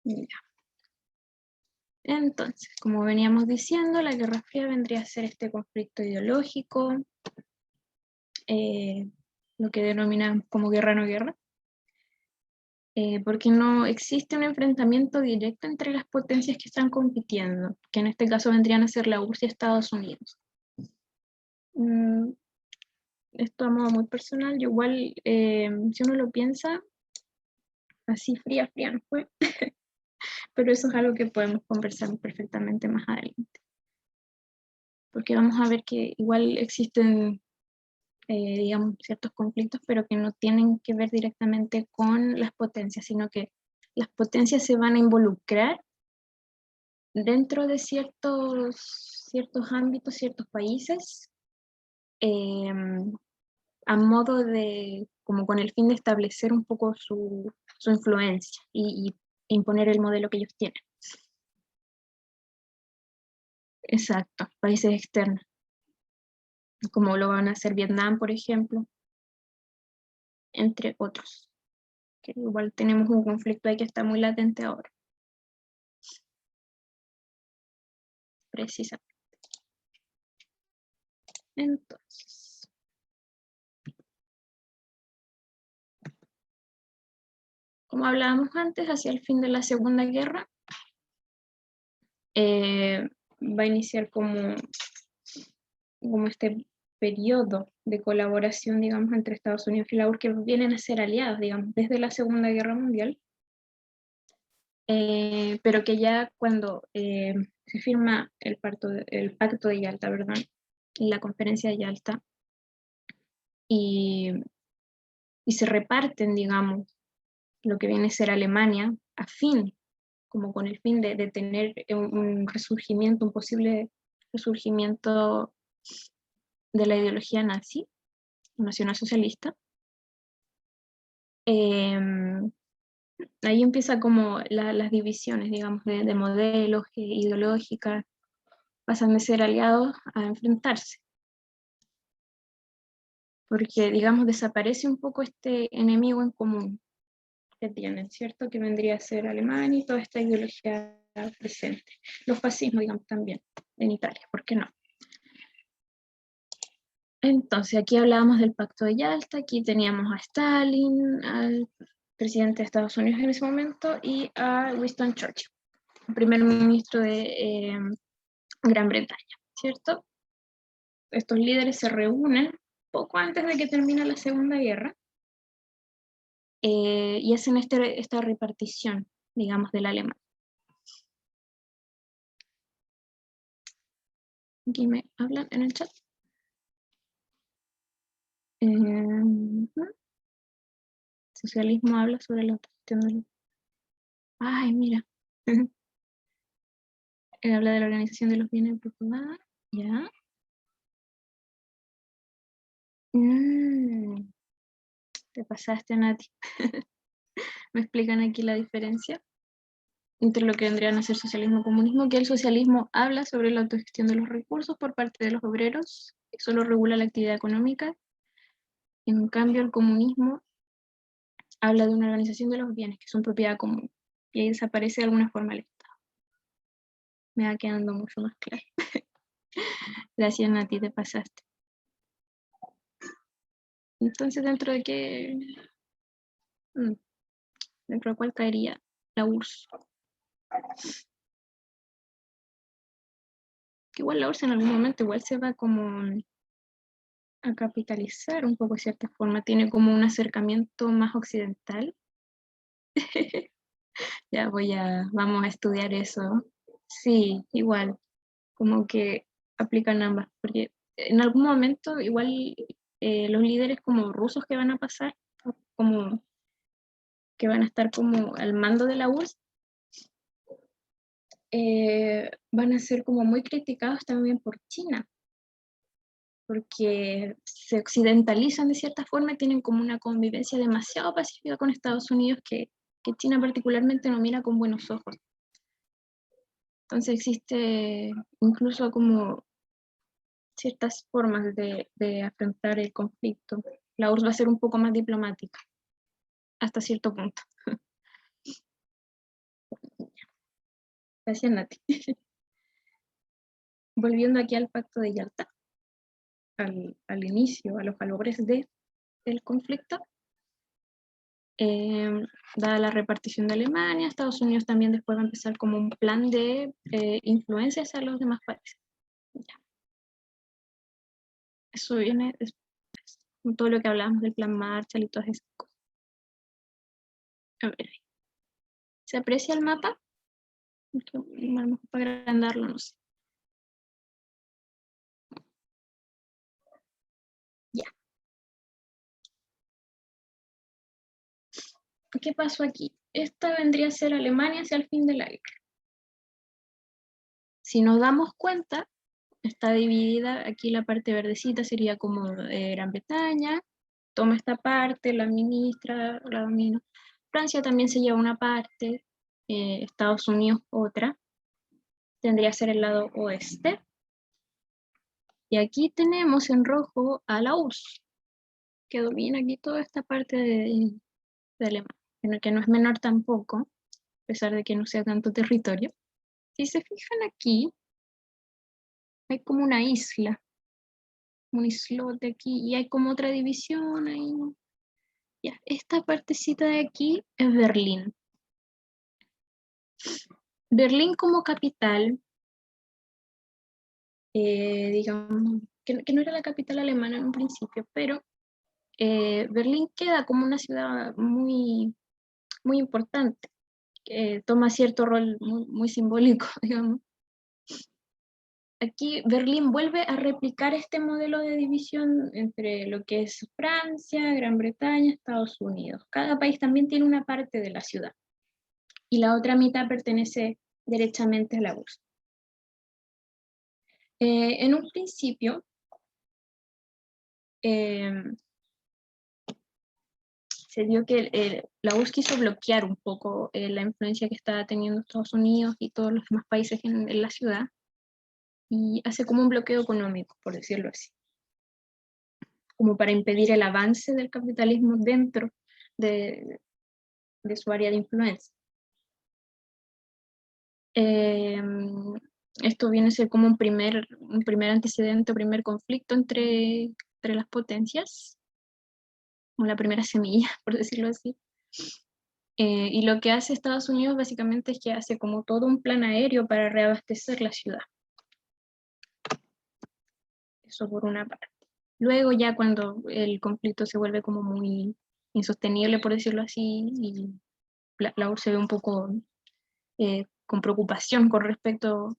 Ya. Entonces, como veníamos diciendo, la Guerra Fría vendría a ser este conflicto ideológico, lo que denominamos como guerra no guerra, porque no existe un enfrentamiento directo entre las potencias que están compitiendo, que en este caso vendrían a ser la URSS y Estados Unidos. Esto a modo muy personal, yo igual, si uno lo piensa, así fría no fue, pero eso es algo que podemos conversar perfectamente más adelante. Porque vamos a ver que igual existen, digamos, ciertos conflictos, pero que no tienen que ver directamente con las potencias, sino que las potencias se van a involucrar dentro de ciertos ámbitos, ciertos países, a modo de, como con el fin de establecer un poco su influencia y imponer el modelo que ellos tienen. Exacto, países externos, como lo van a hacer Vietnam, por ejemplo, entre otros, que igual tenemos un conflicto ahí que está muy latente ahora. Precisamente. Entonces, como hablábamos antes, hacia el fin de la Segunda Guerra, va a iniciar como este periodo de colaboración, digamos, entre Estados Unidos y la URSS, que vienen a ser aliados, digamos, desde la Segunda Guerra Mundial, pero que ya cuando se firma el pacto de Yalta, ¿verdad? La conferencia de Yalta, y se reparten, digamos, lo que viene a ser Alemania, como con el fin de tener un resurgimiento, un posible resurgimiento de la ideología nazi, nacionalsocialista. Ahí empieza como las divisiones, digamos, de modelos ideológicas, pasan de ser aliados a enfrentarse. Porque, digamos, desaparece un poco este enemigo en común que tienen, ¿cierto? Que vendría a ser Alemania y toda esta ideología presente. Los fascismos, digamos, también, en Italia, ¿por qué no? Entonces, aquí hablábamos del Pacto de Yalta, aquí teníamos a Stalin, al presidente de Estados Unidos en ese momento, y a Winston Churchill, el primer ministro de Gran Bretaña, ¿cierto? Estos líderes se reúnen poco antes de que termine la Segunda Guerra, y hacen esta repartición, digamos, del alemán. Aquí me hablan en el chat. Socialismo habla sobre la autogestión de los... Ay, mira. Habla de la organización de los bienes populares. ¿Ya? Te pasaste, Nati. Me explican aquí la diferencia entre lo que vendrían a ser socialismo y comunismo, que el socialismo habla sobre la autogestión de los recursos por parte de los obreros, y solo regula la actividad económica. En cambio, el comunismo habla de una organización de los bienes que son propiedad común, y ahí desaparece de alguna forma el Estado. Me va quedando mucho más claro. Gracias, Nati, te pasaste. Entonces, ¿dentro de qué? ¿Dentro de cuál caería la URSS? Que igual la URSS en algún momento igual se va como a capitalizar un poco de cierta forma, tiene como un acercamiento más occidental. Ya vamos a estudiar eso. Sí, igual, como que aplican ambas, porque en algún momento igual los líderes como rusos que van a pasar, como que van a estar como al mando de la URSS, van a ser como muy criticados también por China, porque se occidentalizan de cierta forma y tienen como una convivencia demasiado pacífica con Estados Unidos que China particularmente no mira con buenos ojos. Entonces existe incluso como ciertas formas de afrontar el conflicto. La URSS va a ser un poco más diplomática, hasta cierto punto. Gracias, Nati. Volviendo aquí al Pacto de Yalta, al inicio, a los valores del conflicto, dada la repartición de Alemania, Estados Unidos también después va a empezar como un plan de influencia hacia los demás países. Ya. Eso viene después, con todo lo que hablábamos del plan Marshall y todas esas cosas. A ver, ¿se aprecia el mapa? A lo mejor para agrandarlo, no sé. Ya. ¿Qué pasó aquí? Esta vendría a ser Alemania hacia el fin de la guerra. Si nos damos cuenta, está dividida, aquí la parte verdecita sería como Gran Bretaña, toma esta parte, la administra, la domina. Francia también se lleva una parte, Estados Unidos otra, tendría que ser el lado oeste. Y aquí tenemos en rojo a la URSS, que domina aquí toda esta parte de Alemania, que no es menor tampoco, a pesar de que no sea tanto territorio. Si se fijan aquí, hay como una isla, un islote aquí, y hay como otra división ahí. Ya, esta partecita de aquí es Berlín. Berlín como capital, digamos, que no era la capital alemana en un principio, pero Berlín queda como una ciudad muy, muy importante, que toma cierto rol muy, muy simbólico, digamos. Aquí Berlín vuelve a replicar este modelo de división entre lo que es Francia, Gran Bretaña, Estados Unidos. Cada país también tiene una parte de la ciudad y la otra mitad pertenece derechamente a la URSS. En un principio, se dio que la URSS quiso bloquear un poco la influencia que estaba teniendo Estados Unidos y todos los demás países en la ciudad, y hace como un bloqueo económico, por decirlo así, como para impedir el avance del capitalismo dentro de su área de influencia. Esto viene a ser como un primer antecedente, un primer conflicto entre las potencias, como la primera semilla, por decirlo así. Y lo que hace Estados Unidos básicamente es que hace como todo un plan aéreo para reabastecer la ciudad. Eso por una parte. Luego ya cuando el conflicto se vuelve como muy insostenible, por decirlo así, y la URSS se ve un poco con preocupación con respecto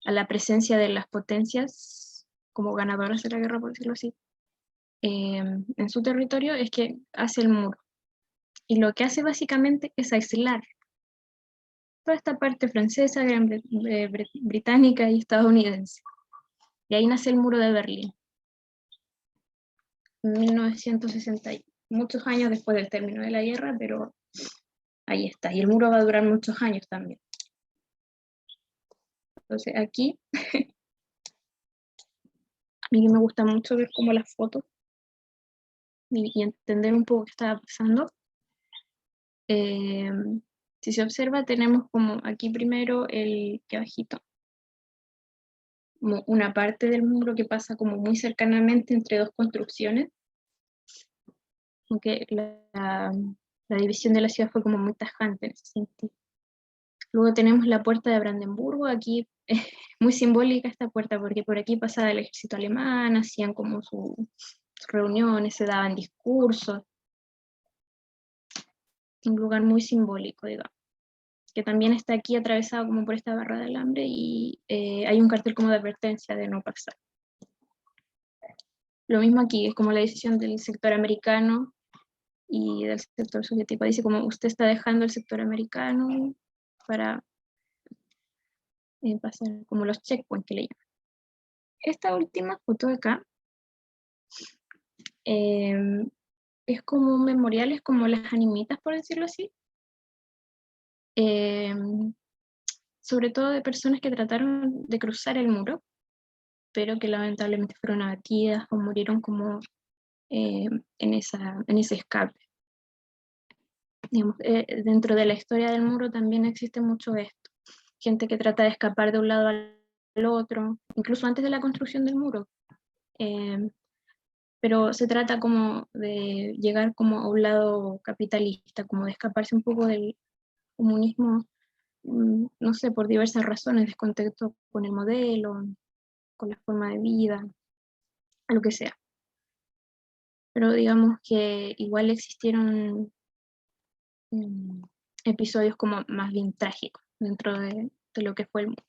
a la presencia de las potencias como ganadoras de la guerra, por decirlo así, en su territorio, es que hace el muro. Y lo que hace básicamente es aislar toda esta parte francesa, británica y estadounidense. Y ahí nace el muro de Berlín, en 1960, muchos años después del término de la guerra, pero ahí está. Y el muro va a durar muchos años también. Entonces aquí, a mí me gusta mucho ver como las fotos y entender un poco qué estaba pasando. Si se observa, tenemos como aquí primero que bajito, como una parte del muro que pasa como muy cercanamente entre dos construcciones, aunque la división de la ciudad fue como muy tajante en ese sentido. Luego tenemos la puerta de Brandenburgo, aquí es muy simbólica esta puerta porque por aquí pasaba el ejército alemán, hacían como sus reuniones, se daban discursos, un lugar muy simbólico, digamos, que también está aquí atravesado como por esta barra de alambre y hay un cartel como de advertencia de no pasar. Lo mismo aquí, es como la decisión del sector americano y del sector soviético. Dice como usted está dejando el sector americano para pasar como los checkpoints que le llaman. Esta última foto de acá es como un memorial, es como las animitas, por decirlo así. Sobre todo de personas que trataron de cruzar el muro, pero que lamentablemente fueron abatidas o murieron como en ese escape. Digamos, dentro de la historia del muro también existe mucho esto, gente que trata de escapar de un lado al otro, incluso antes de la construcción del muro. Pero se trata como de llegar como a un lado capitalista, como de escaparse un poco del comunismo, no sé, por diversas razones, descontento con el modelo, con la forma de vida, lo que sea. Pero digamos que igual existieron episodios como más bien trágicos dentro de lo que fue el mundo.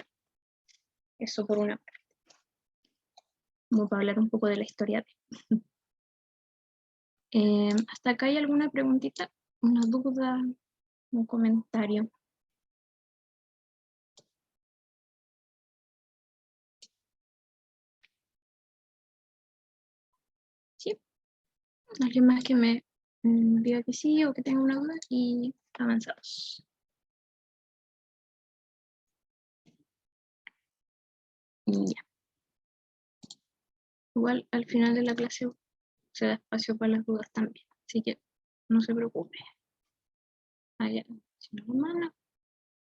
Eso por una parte, como para hablar un poco de la historia. ¿Hasta acá hay alguna preguntita, una duda, un comentario? ¿Sí? ¿Alguien más que me diga que sí o que tenga una duda? Y avanzamos. Y ya. Igual al final de la clase se da espacio para las dudas también, así que no se preocupe. Allá, si no, mano,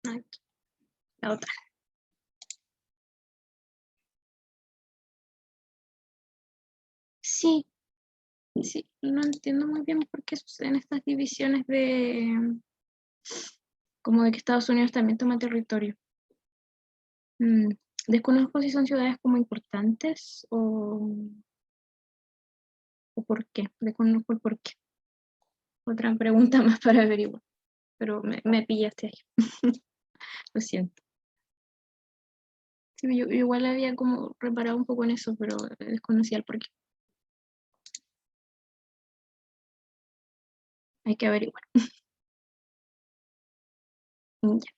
aquí, la otra. Sí, sí, no entiendo muy bien por qué suceden estas divisiones de como de que Estados Unidos también toma territorio. Desconozco si son ciudades como importantes o por qué. Desconozco el por qué. Otra pregunta más para averiguar, pero me pillaste ahí. Lo siento. Sí, yo igual había como reparado un poco en eso, pero desconocía el por qué. Hay que averiguar. Ya.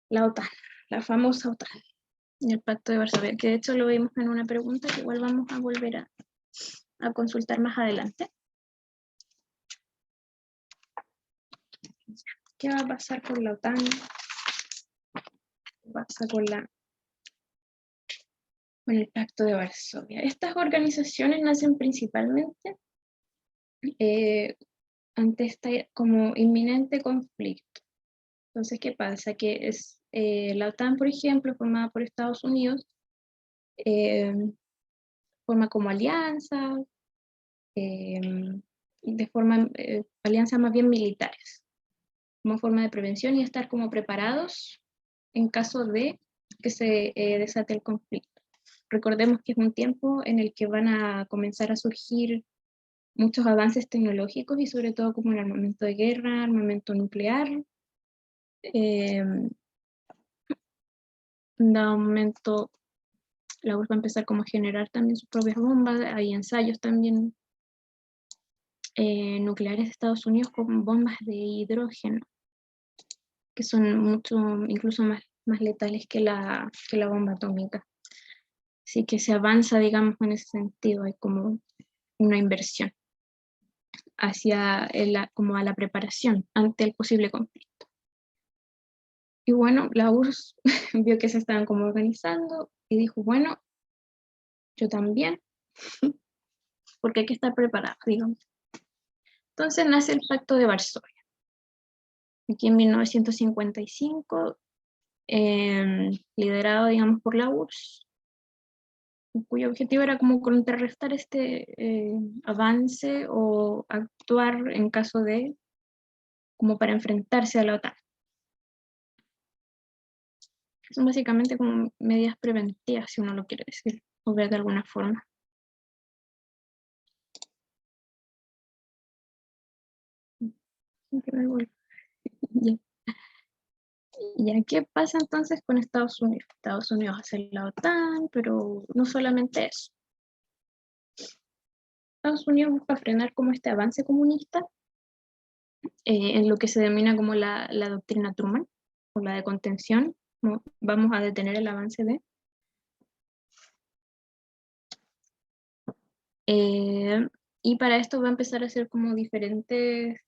La OTAN, la famosa OTAN, y el Pacto de Varsovia, que de hecho lo vimos en una pregunta que igual vamos a volver a consultar más adelante. ¿Qué va a pasar con la OTAN? ¿Qué pasa con el Pacto de Varsovia? Estas organizaciones nacen principalmente ante este como inminente conflicto. Entonces, ¿qué pasa? Que es la OTAN, por ejemplo, formada por Estados Unidos, eh, forma como alianzas, de forma, alianzas más bien militares, como forma de prevención y estar como preparados en caso de que se desate el conflicto. Recordemos que es un tiempo en el que van a comenzar a surgir muchos avances tecnológicos y sobre todo como en armamento de guerra, armamento nuclear. Da un momento la URSS va a empezar como a generar también sus propias bombas, hay ensayos también nucleares de Estados Unidos con bombas de hidrógeno, que son mucho, incluso más letales que la bomba atómica. Así que se avanza, digamos, en ese sentido, hay como una inversión hacia como a la preparación ante el posible conflicto. Y bueno, la URSS vio que se estaban como organizando y dijo, bueno, yo también, porque hay que estar preparado, digamos. Entonces nace el Pacto de Varsovia, aquí en 1955, liderado, digamos, por la URSS, cuyo objetivo era como contrarrestar este avance o actuar en caso de, como para enfrentarse a la OTAN. Son básicamente como medidas preventivas, si uno lo quiere decir, o ver de alguna forma. Ya. ¿Ya qué pasa entonces con Estados Unidos? Estados Unidos hace la OTAN, pero no solamente eso. Estados Unidos busca frenar como este avance comunista en lo que se denomina como la doctrina Truman, o la de contención. ¿No? Vamos a detener el avance de... y para esto va a empezar a hacer como diferentes,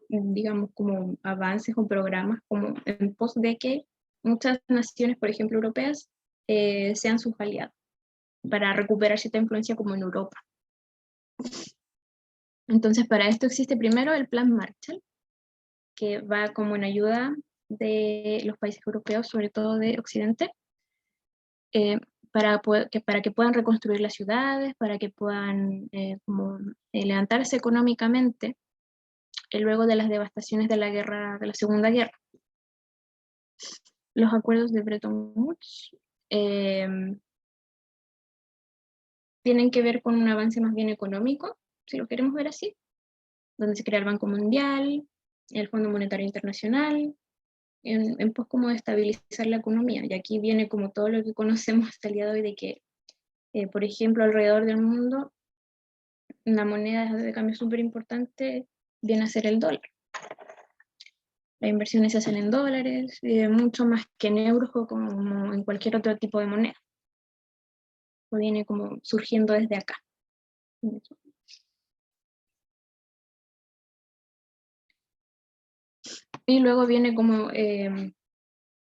digamos, como avances o programas, como en pos de que muchas naciones, por ejemplo, europeas, sean sus aliados, para recuperar cierta influencia como en Europa. Entonces, para esto existe primero el Plan Marshall, que va como en ayuda de los países europeos, sobre todo de Occidente, para que puedan reconstruir las ciudades, para que puedan levantarse económicamente luego de las devastaciones de la Segunda Guerra. Los acuerdos de Bretton Woods tienen que ver con un avance más bien económico, si lo queremos ver así, donde se crea el Banco Mundial, el Fondo Monetario Internacional, en pos como de estabilizar la economía. Y aquí viene como todo lo que conocemos hasta el día de hoy de que, por ejemplo, alrededor del mundo, una moneda de cambio súper importante viene a ser el dólar. Las inversiones se hacen en dólares, mucho más que en euros o como en cualquier otro tipo de moneda. O viene como surgiendo desde acá. Y luego viene como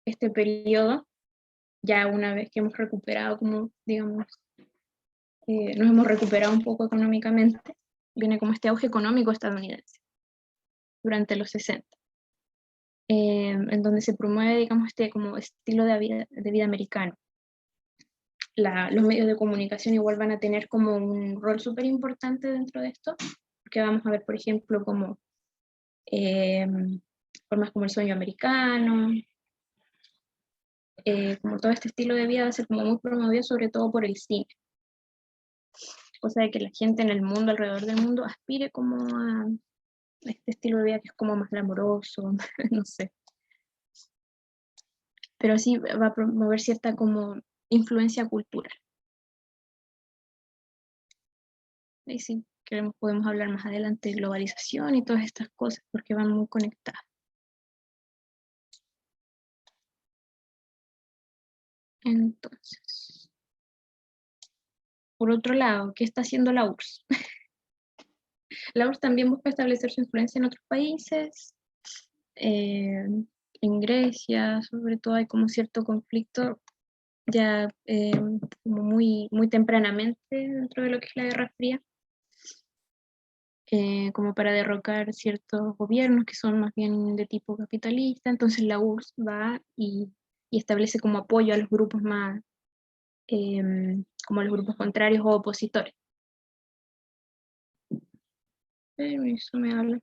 este periodo, ya una vez que hemos recuperado, como digamos, nos hemos recuperado un poco económicamente, viene como este auge económico estadounidense durante los 60, en donde se promueve, digamos, este como estilo de vida americano. Los medios de comunicación igual van a tener como un rol súper importante dentro de esto, porque vamos a ver, por ejemplo, como formas como el sueño americano, como todo este estilo de vida va a ser como muy promovido sobre todo por el cine, cosa de que la gente en el mundo, alrededor del mundo, aspire como a este estilo de vida que es como más glamoroso, no sé. Pero sí va a promover cierta como influencia cultural. Y sí, podemos hablar más adelante de globalización y todas estas cosas, porque van muy conectadas. Entonces, por otro lado, ¿qué está haciendo la URSS? La URSS también busca establecer su influencia en otros países. En Grecia, sobre todo, hay como cierto conflicto ya como muy tempranamente dentro de lo que es la Guerra Fría, como para derrocar ciertos gobiernos que son más bien de tipo capitalista. Entonces la URSS va y establece como apoyo a los grupos más, como a los grupos contrarios o opositores. Eso me habla.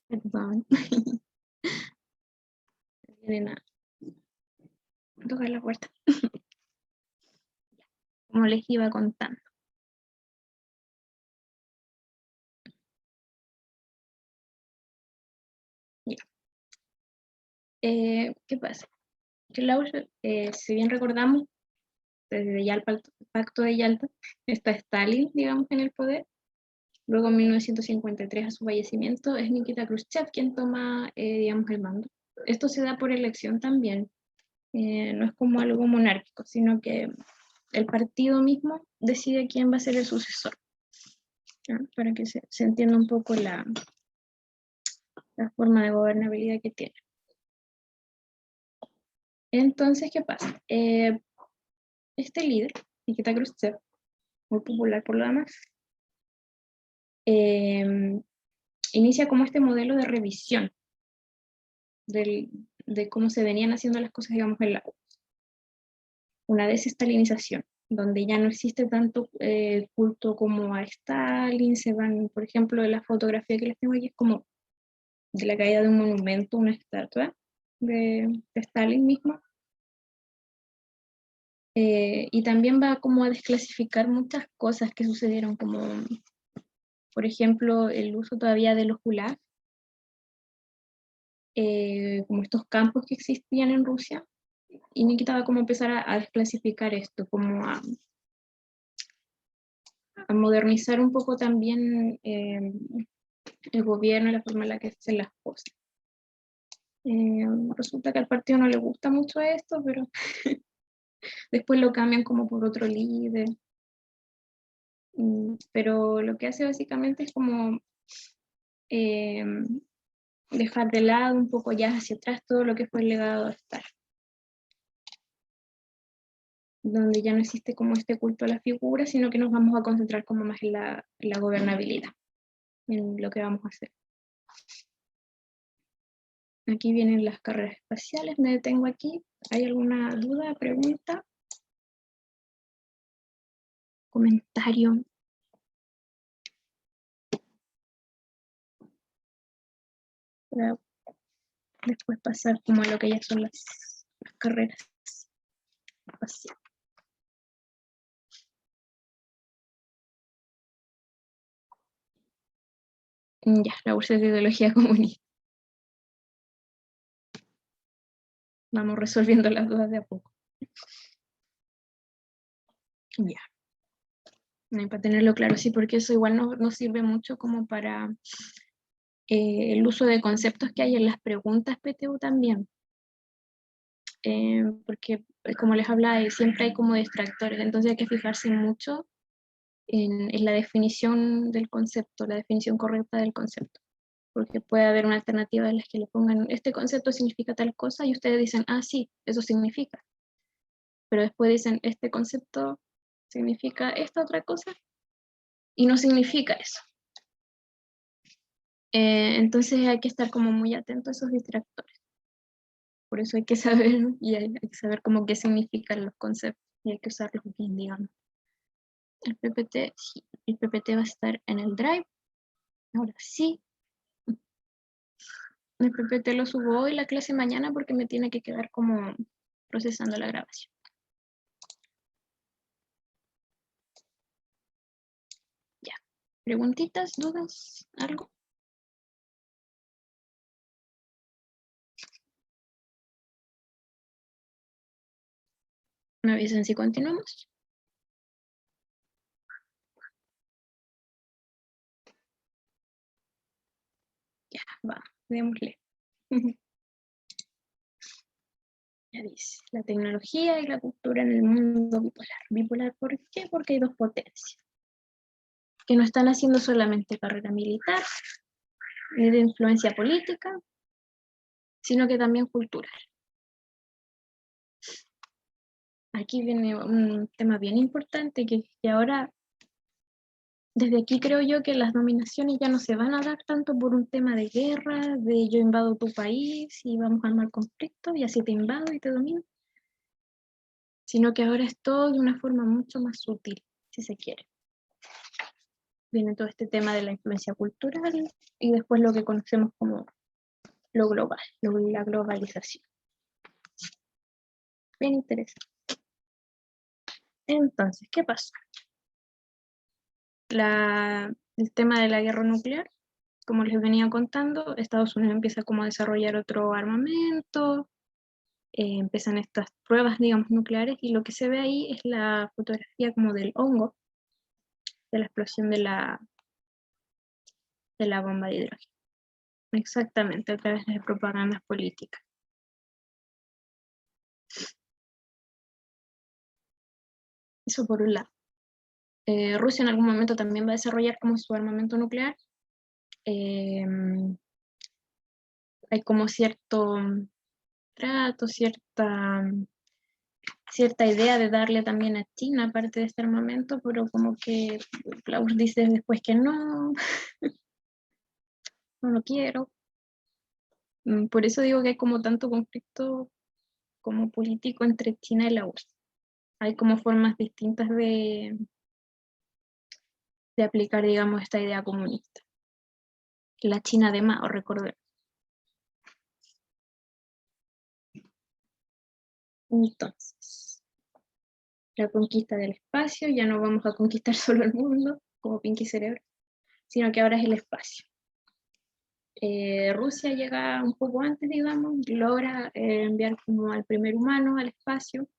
Perdón. Vienen a tocar la puerta. Como les iba contando. Ya. ¿Qué pasa? Que la URSS, si bien recordamos, desde ya el pacto de Yalta, está Stalin, digamos, en el poder. Luego, en 1953, a su fallecimiento, es Nikita Khrushchev quien toma, digamos, el mando. Esto se da por elección también, no es como algo monárquico, sino que el partido mismo decide quién va a ser el sucesor, ¿no? Para que se entienda un poco la forma de gobernabilidad que tiene. Entonces, ¿qué pasa? Este líder, Nikita Khrushchev, muy popular por lo demás, inicia como este modelo de revisión de cómo se venían haciendo las cosas, digamos, en la una desestalinización, donde ya no existe tanto culto como a Stalin. Se van, por ejemplo, de la fotografía que les tengo aquí, es como de la caída de un monumento, una estatua de Stalin mismo. Y también va como a desclasificar muchas cosas que sucedieron, como por ejemplo el uso todavía de los gulags, como estos campos que existían en Rusia, y Nikita va como a empezar a desclasificar esto, como a modernizar un poco también el gobierno y la forma en la que se hacen las cosas. Resulta que al partido no le gusta mucho esto, pero después lo cambian como por otro líder. Pero lo que hace básicamente es como dejar de lado un poco ya hacia atrás todo lo que fue el legado de Star, donde ya no existe como este culto a la figura, sino que nos vamos a concentrar como más en la gobernabilidad, en lo que vamos a hacer. Aquí vienen las carreras espaciales, me detengo aquí. ¿Hay alguna duda, pregunta? ¿Comentario? Para después pasar como a lo que ya son las carreras espaciales. Ya, la curso de ideología comunista. Vamos resolviendo las dudas de a poco. Ya. Para tenerlo claro, sí, porque eso igual no sirve mucho como para el uso de conceptos que hay en las preguntas PTU también. Porque como les hablaba, siempre hay como distractores, entonces hay que fijarse mucho en la definición del concepto, la definición correcta del concepto. Porque puede haber una alternativa en la que le pongan, este concepto significa tal cosa, y ustedes dicen, ah, sí, eso significa. Pero después dicen, este concepto significa esta otra cosa, y no significa eso. Entonces hay que estar como muy atento a esos distractores. Por eso hay que saber, y hay que saber como qué significan los conceptos, y hay que usarlos bien, digamos. El PPT, sí, el PPT va a estar en el Drive. Ahora sí. El PPT lo subo hoy, la clase mañana, porque me tiene que quedar como procesando la grabación. Ya. ¿Preguntitas, dudas, algo? Me avisan si continuamos. Ya, va, démosle. Ya dice, la tecnología y la cultura en el mundo bipolar. ¿Bipolar por qué? Porque hay dos potencias que no están haciendo solamente carrera militar ni de influencia política, sino que también cultural. Aquí viene un tema bien importante que ahora, desde aquí creo yo que las nominaciones ya no se van a dar tanto por un tema de guerra, de yo invado tu país y vamos a armar conflicto y así te invado y te domino, sino que ahora es todo de una forma mucho más sutil, si se quiere. Viene todo este tema de la influencia cultural y después lo que conocemos como lo global, la globalización. Bien interesante. Entonces, ¿qué pasó? El tema de la guerra nuclear, como les venía contando, Estados Unidos empieza como a desarrollar otro armamento, empiezan estas pruebas, digamos, nucleares, y lo que se ve ahí es la fotografía como del hongo, de la explosión de la bomba de hidrógeno. Exactamente, a través de propagandas políticas. Eso por un lado. Rusia en algún momento también va a desarrollar como su armamento nuclear. Hay como cierto trato, cierta idea de darle también a China parte de este armamento, pero como que Klaus dice después que no, no lo quiero. Por eso digo que hay como tanto conflicto como político entre China y la URSS. Hay como formas distintas de aplicar, digamos, esta idea comunista. La China de Mao, recordemos. Entonces, la conquista del espacio, ya no vamos a conquistar solo el mundo, como Pinky Cerebro, sino que ahora es el espacio. Rusia llega un poco antes, digamos, logra enviar como al primer humano al espacio,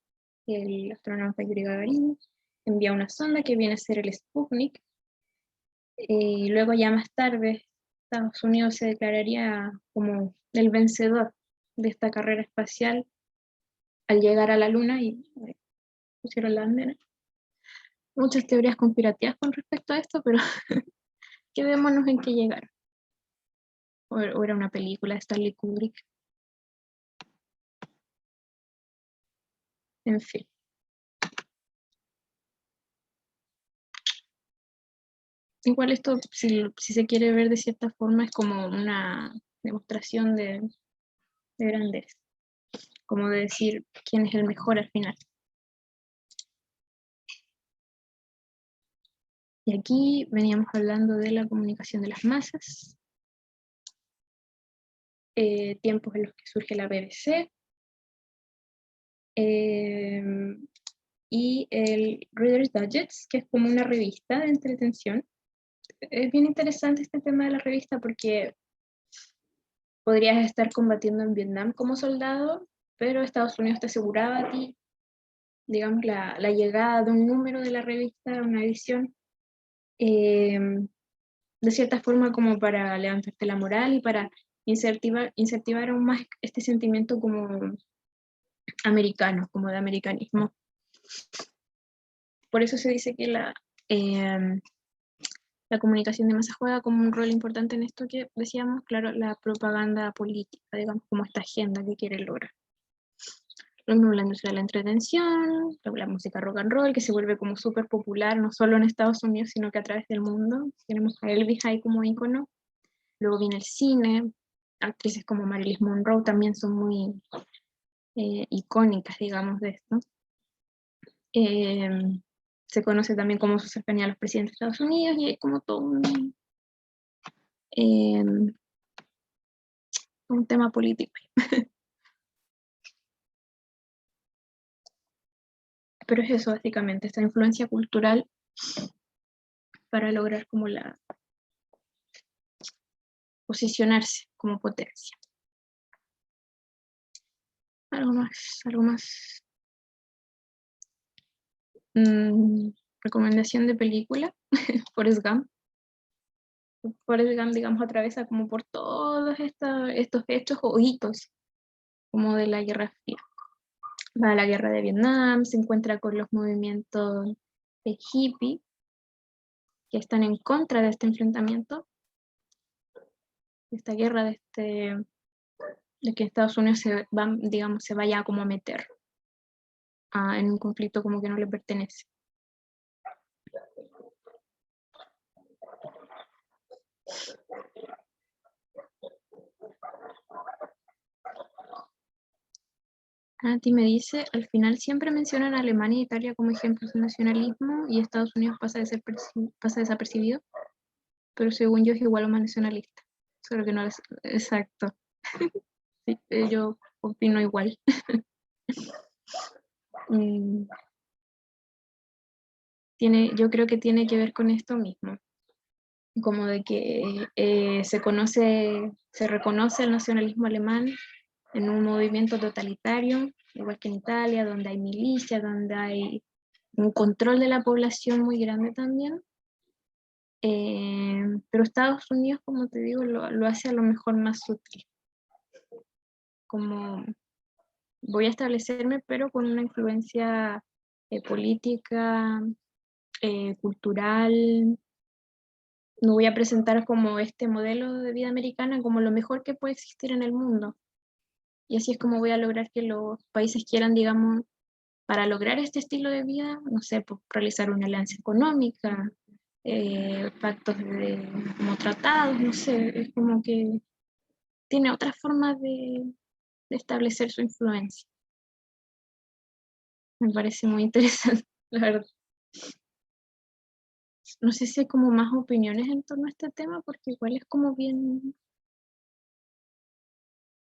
el astronauta Yuri Gagarin, envía una sonda que viene a ser el Sputnik, y luego ya más tarde Estados Unidos se declararía como el vencedor de esta carrera espacial al llegar a la Luna y pusieron la bandera. Muchas teorías conspirativas con respecto a esto, pero quedémonos en que llegaron. O era una película de Stanley Kubrick. En fin. Igual esto, si se quiere ver de cierta forma, es como una demostración de grandeza. Como de decir quién es el mejor al final. Y aquí veníamos hablando de la comunicación de las masas, tiempos en los que surge la BBC, y el Reader's Digest, que es como una revista de entretención. Es bien interesante este tema de la revista porque podrías estar combatiendo en Vietnam como soldado, pero Estados Unidos te aseguraba a ti, digamos, la llegada de un número de la revista, una edición, eh, de cierta forma como para levantarte la moral y para incentivar aún más este sentimiento como americano, como de americanismo. Por eso se dice que la comunicación de masa juega como un rol importante en esto que decíamos, claro, la propaganda política, digamos, como esta agenda que quiere lograr. Lo mismo la industria de la entretención, la música rock and roll, que se vuelve como súper popular, no solo en Estados Unidos, sino que a través del mundo. Tenemos a Elvis ahí como ícono. Luego viene el cine, actrices como Marilyn Monroe también son muy icónicas, digamos, de esto. Eh, Se conoce también como su cercanía a los presidentes de Estados Unidos y hay como todo eh, un tema político. Pero es eso básicamente, esta influencia cultural para lograr como posicionarse como potencia. Algo más, algo más. Recomendación de película, Forrest Gump. Forrest Gump, digamos, atraviesa como por todos estos hechos o hitos como de la Guerra Fría. Va a la guerra de Vietnam, se encuentra con los movimientos hippie que están en contra de este enfrentamiento, de esta guerra, de que Estados Unidos digamos, se vaya como a meter en un conflicto como que no le pertenece. A ti me dice, al final siempre mencionan a Alemania e Italia como ejemplos de nacionalismo y Estados Unidos pasa desapercibido, pero según yo es igual o más nacionalista. Solo que no es exacto. Sí, yo opino igual. Mm, yo creo que tiene que ver con esto mismo, como de que se reconoce el nacionalismo alemán en un movimiento totalitario, igual que en Italia, donde hay milicias, donde hay un control de la población muy grande también. Pero Estados Unidos, como te digo, lo hace a lo mejor más sutil. Como voy a establecerme, pero con una influencia política, cultural. No voy a presentar como este modelo de vida americana como lo mejor que puede existir en el mundo. Y así es como voy a lograr que los países quieran, digamos, para lograr este estilo de vida, no sé, pues, realizar una alianza económica, pactos como tratados, no sé, es como que tiene otra forma de establecer su influencia. Me parece muy interesante, la verdad. No sé si hay como más opiniones en torno a este tema, porque igual es como bien.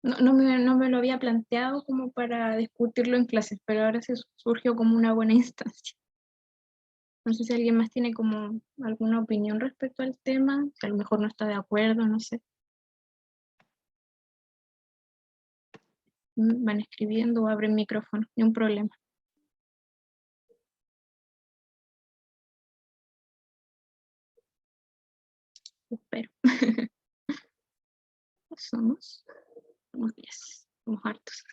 No me lo había planteado como para discutirlo en clases, pero ahora se surgió como una buena instancia. No sé si alguien más tiene como alguna opinión respecto al tema, que a lo mejor no está de acuerdo, no sé. Van escribiendo o abren micrófono, ni un problema. Espero. Somos 10, somos hartos.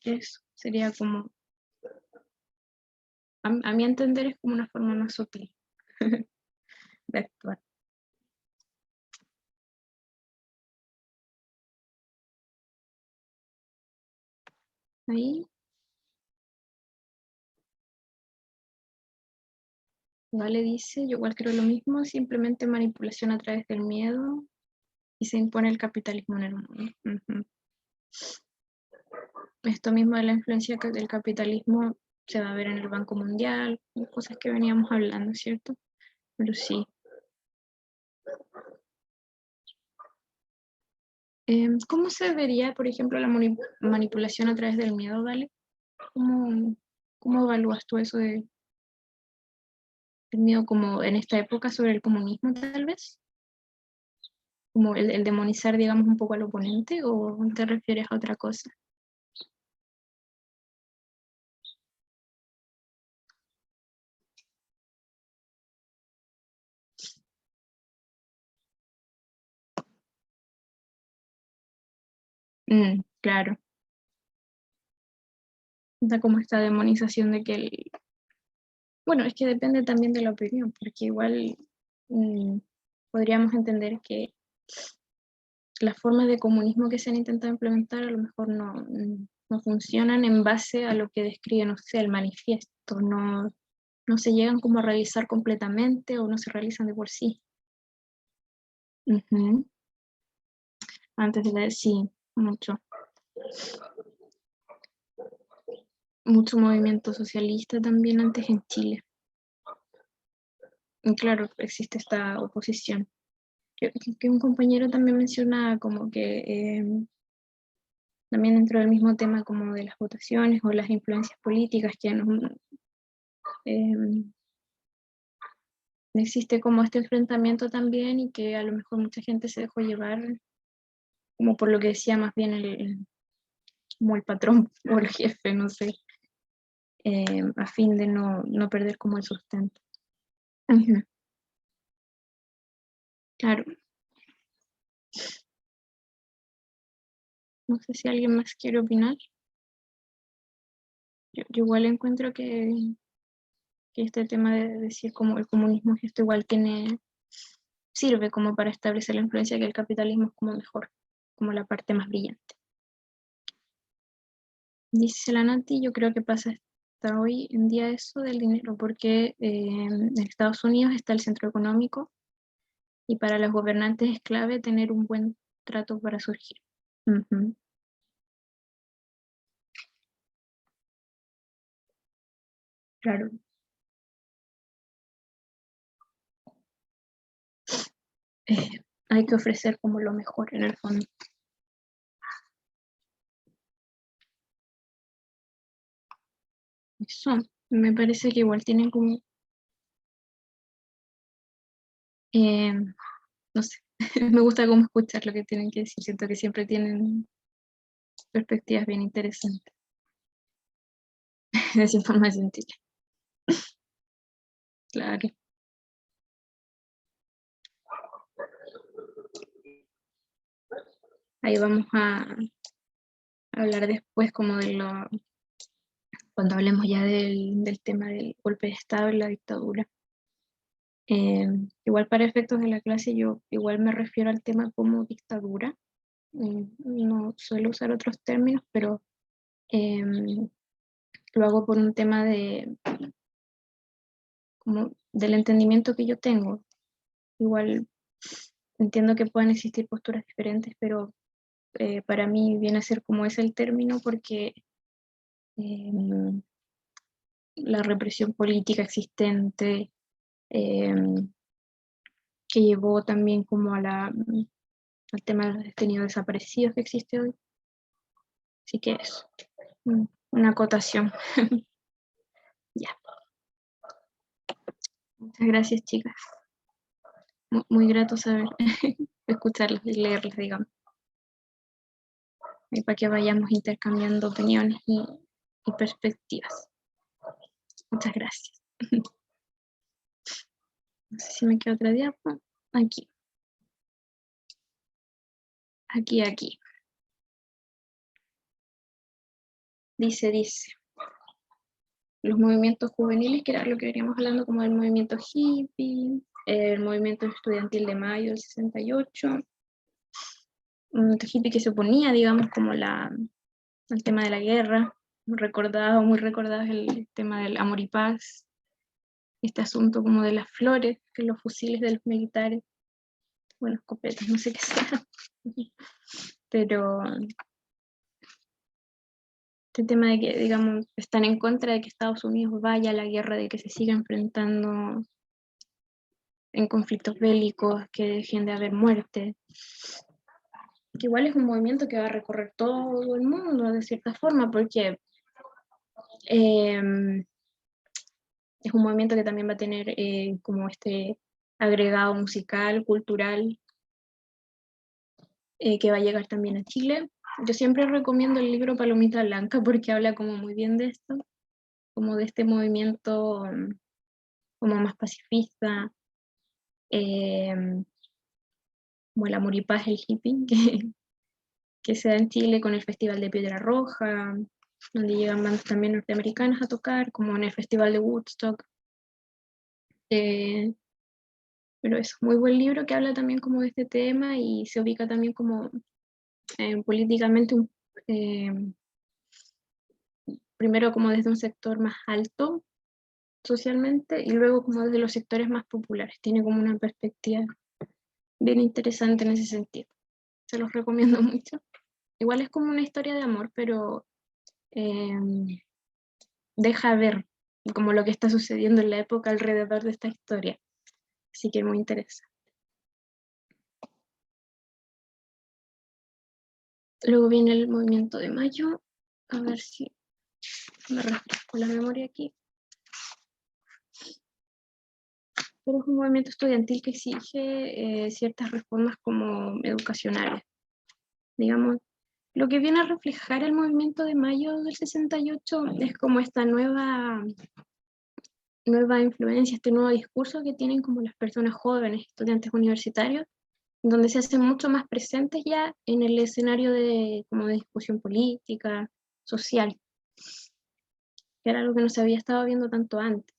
Eso sería como, a mi entender, es como una forma más sutil de actuar. Ahí, Vale dice, yo igual creo lo mismo, simplemente manipulación a través del miedo y se impone el capitalismo en el mundo. Esto mismo de la influencia del capitalismo se va a ver en el Banco Mundial, cosas que veníamos hablando, ¿cierto? Pero sí. ¿Cómo se vería, por ejemplo, la manipulación a través del miedo, Dale? ¿Cómo evalúas tú eso del miedo como en esta época sobre el comunismo, tal vez? ¿Como el demonizar, digamos, un poco al oponente o te refieres a otra cosa? Claro. Está como esta demonización de que bueno, es que depende también de la opinión, porque igual mm, podríamos entender que las formas de comunismo que se han intentado implementar a lo mejor no funcionan en base a lo que describe, no sé, el manifiesto, no se llegan como a realizar completamente o no se realizan de por sí. Ujú. Antes de leer, sí, mucho movimiento socialista también antes en Chile. Y claro, existe esta oposición. Que un compañero también menciona como que también dentro del mismo tema como de las votaciones o las influencias políticas que eh, existe como este enfrentamiento también y que a lo mejor mucha gente se dejó llevar como por lo que decía más bien como el patrón o el jefe, no sé, a fin de no perder como el sustento. Ujú. Claro, no sé si alguien más quiere opinar. Yo igual encuentro que este tema de decir como el comunismo es esto igual sirve como para establecer la influencia que el capitalismo es como mejor, como la parte más brillante. Dice la Nati, yo creo que pasa hasta hoy en día eso del dinero, porque en Estados Unidos está el centro económico y para los gobernantes es clave tener un buen trato para surgir. Ujú. Claro. Hay que ofrecer como lo mejor en el fondo. Eso, me parece que igual tienen como, eh, no sé, me gusta como escuchar lo que tienen que decir, siento que siempre tienen perspectivas bien interesantes. Desinformación, chile. Claro. Ahí vamos a hablar después como cuando hablemos ya del tema del golpe de Estado y la dictadura. Eh, Igual para efectos de la clase yo igual me refiero al tema como dictadura. No suelo usar otros términos, pero eh, lo hago por un tema como del entendimiento que yo tengo. Igual entiendo que puedan existir posturas diferentes, pero para mí viene a ser como es el término porque eh, la represión política existente eh, que llevó también como al tema de los detenidos desaparecidos que existe hoy. Así que es una acotación. Ya, muchas gracias, chicas. Muy grato saber, escucharlas y leerlas, digamos, y para que vayamos intercambiando opiniones y perspectivas. Muchas gracias. No sé si me queda otra diapo. Aquí. Aquí. Dice. Los movimientos juveniles, que era lo que veníamos hablando, como el movimiento hippie, el movimiento estudiantil de mayo del 68, un movimiento hippie que se oponía, digamos, como al tema de la guerra, muy recordado es el tema del amor y paz, este asunto como de las flores, que los fusiles de los militares, bueno, escopetas, no sé qué sea, pero este tema de que, digamos, están en contra de que Estados Unidos vaya a la guerra, de que se siga enfrentando en conflictos bélicos, que dejen de haber muerte, que igual es un movimiento que va a recorrer todo el mundo de cierta forma, porque eh, es un movimiento que también va a tener como este agregado musical, cultural, que va a llegar también a Chile. Yo siempre recomiendo el libro Palomita Blanca porque habla como muy bien de esto, como de este movimiento como más pacifista, eh, como el amor y paz, el hippie, que se da en Chile con el Festival de Piedra Roja, donde llegan bandas también norteamericanas a tocar, como en el Festival de Woodstock. Eh, pero es muy buen libro que habla también como de este tema y se ubica también como políticamente, eh, primero como desde un sector más alto socialmente y luego como desde los sectores más populares. Tiene como una perspectiva bien interesante en ese sentido. Se los recomiendo mucho. Igual es como una historia de amor, pero eh, deja ver como lo que está sucediendo en la época alrededor de esta historia. Así que muy interesante. Luego viene el movimiento de mayo. A ver si me refresco la memoria aquí. Pero es un movimiento estudiantil que exige ciertas reformas como educacionales. Digamos, lo que viene a reflejar el movimiento de mayo del 68 es como esta nueva influencia, este nuevo discurso que tienen como las personas jóvenes, estudiantes universitarios, donde se hacen mucho más presentes ya en el escenario como de discusión política, social, que era algo que no se había estado viendo tanto antes.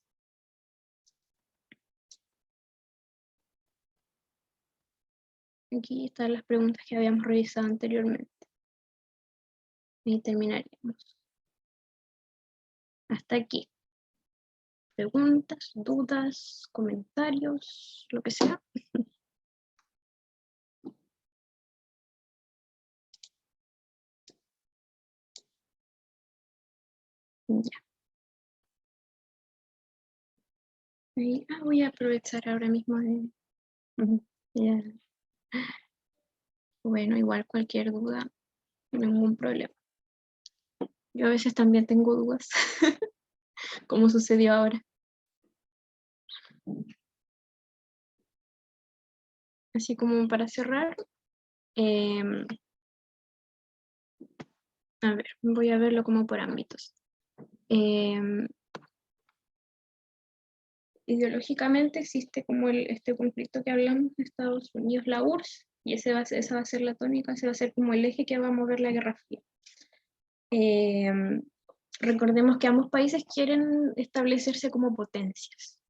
Aquí están las preguntas que habíamos revisado anteriormente. Y terminaríamos. Hasta aquí. Preguntas, dudas, comentarios, lo que sea. Ya. Voy a aprovechar ahora mismo de... ya. Bueno, igual cualquier duda, ningún problema. Yo a veces también tengo dudas, como sucedió ahora. Así como para cerrar, em, a ver, voy a verlo como por ámbitos. Em, Ideológicamente existe como este conflicto que hablamos de Estados Unidos, la URSS, y esa va a ser la tónica, ese va a ser como el eje que va a mover la Guerra Fría. Recordemos que ambos países quieren establecerse como potencias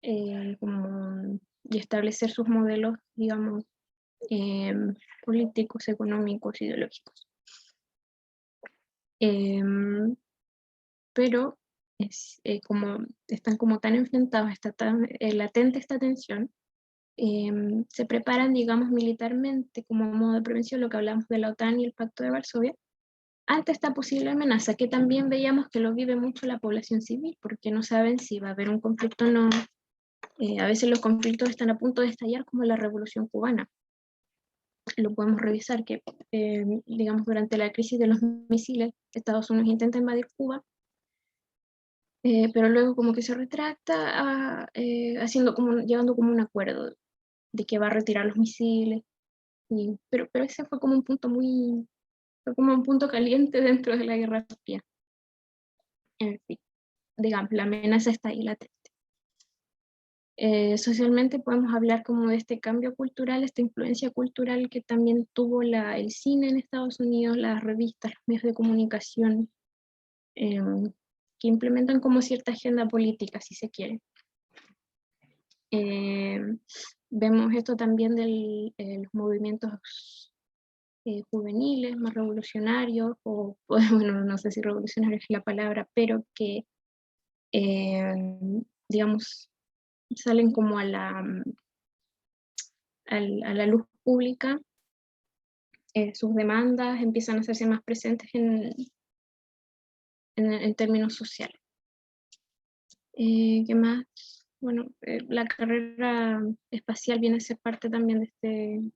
y establecer sus modelos, digamos, políticos, económicos, ideológicos. Pero como están como tan enfrentados, está tan latente esta tensión, se preparan, digamos, militarmente como modo de prevención, lo que hablamos de la OTAN y el Pacto de Varsovia, ante esta posible amenaza, que también veíamos que lo vive mucho la población civil, porque no saben si va a haber un conflicto o no. A veces los conflictos están a punto de estallar, como la Revolución Cubana. Lo podemos revisar, que digamos, durante la crisis de los misiles, Estados Unidos intenta invadir Cuba, pero luego como que se retracta llegando como un acuerdo de que va a retirar los misiles, pero ese fue como un punto fue como un punto caliente dentro de la Guerra Fría. En fin, digamos, la amenaza está ahí latente. Socialmente podemos hablar como de este cambio cultural, esta influencia cultural que también tuvo el cine en Estados Unidos, las revistas, los medios de comunicación, que implementan como cierta agenda política, si se quiere. Vemos esto también de los movimientos juveniles, más revolucionarios, o bueno, no sé si revolucionario es la palabra, pero que, digamos, salen como a la luz pública, sus demandas empiezan a hacerse más presentes en términos sociales. ¿Qué más? Bueno, la carrera espacial viene a ser parte también de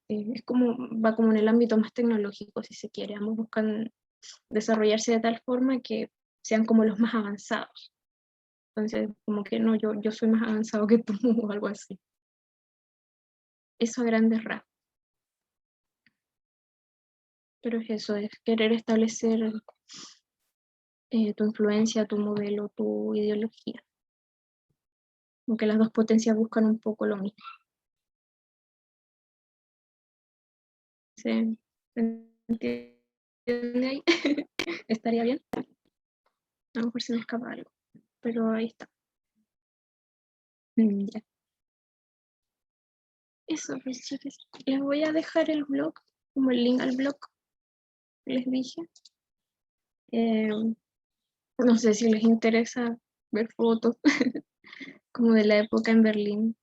es como, va como en el ámbito más tecnológico, si se quiere. Ambos buscan desarrollarse de tal forma que sean como los más avanzados. Entonces, como que no, yo soy más avanzado que tú o algo así. Eso a grandes rasgos. Pero es eso, es querer establecer tu influencia, tu modelo, tu ideología. Aunque las dos potencias buscan un poco lo mismo. ¿Se entiende ahí? ¿Estaría bien? A lo mejor se me escapa algo, pero ahí está. Ya. Eso, pues chicas. Les voy a dejar el blog, como el link al blog, les dije. Eh, no sé si les interesa ver fotos como de la época en Berlín.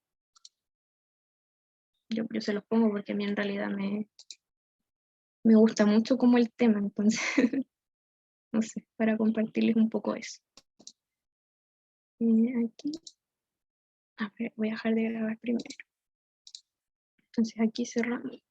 Yo se los pongo porque a mí en realidad me gusta mucho como el tema, entonces, no sé, para compartirles un poco eso. Aquí, a ver, voy a dejar de grabar primero. Entonces aquí cerramos.